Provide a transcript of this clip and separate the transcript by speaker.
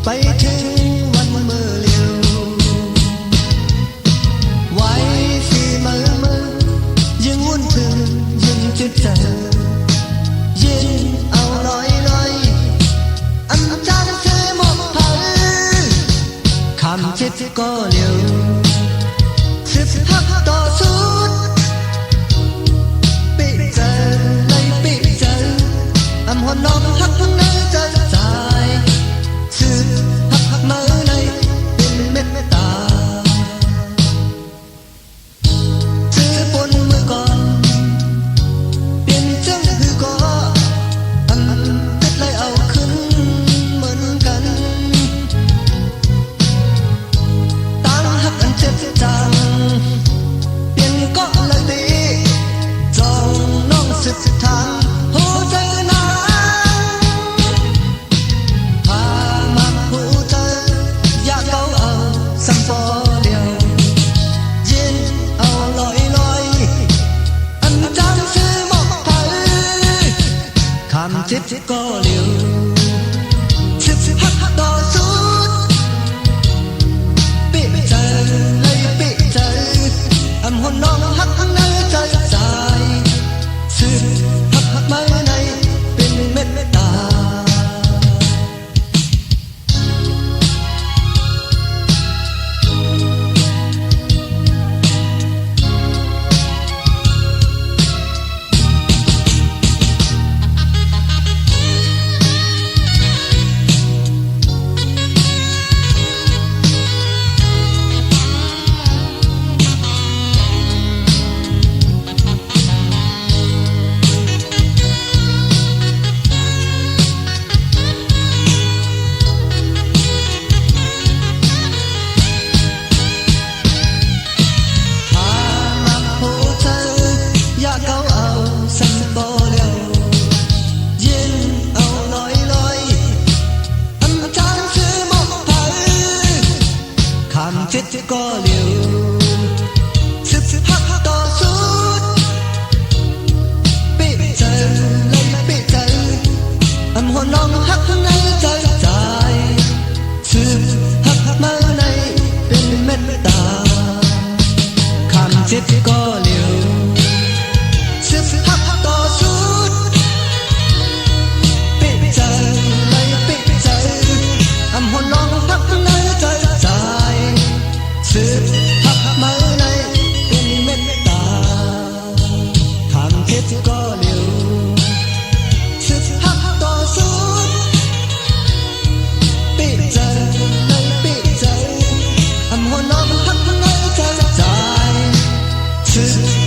Speaker 1: ไปถึงวันมือเลียวไว้สีมือยังวุ่นถึงยังจุดเจอยินเอาลอยอันจานเธอหมกเผาคำคิดก็เลียวพักต่อสุดปิเจอเลยปิเจออำหัวนมหักทั้งในใจใจซื้อหักมือในเป็นเม็ดตาซื้อปนมือก่อนเปลี่ยนจังคือก็อำติดเลยเอาขึ้นเหมือนกันต่างหักอันเจ็บจังก็เลยดีจองน้องสุดทางหัวใจนางพามาหัวใจอยากเอาสัมปอเดียวยินเอาลอยอันจางซื้อหมอกไผ่คำทิพย์ก็เลี้ยวหักต่อสุดปิเจอเลยปิเจออำหัวนมหักทั้งในใจใจซื้อหักมือในเป็นเม็ดตาคิดก็เลี้ยวหักต่อสุดปิเจอเลยปิเจออำหัวนมหักทั้งในใจใจซื้อหักมือในเป็นเม็ดตาคำคิดก็เลี้ยวหักต่อสุดปิเจอเลยปิเจออำหัวนมหักทั้งในใจใจซื้อหักมือในเป็นเม็ดตาคำคิดก็เลี้ยวหักต่อสุดปิเจอเลยปิเจออำหัวนมหักทั้งในใจใจซื้อ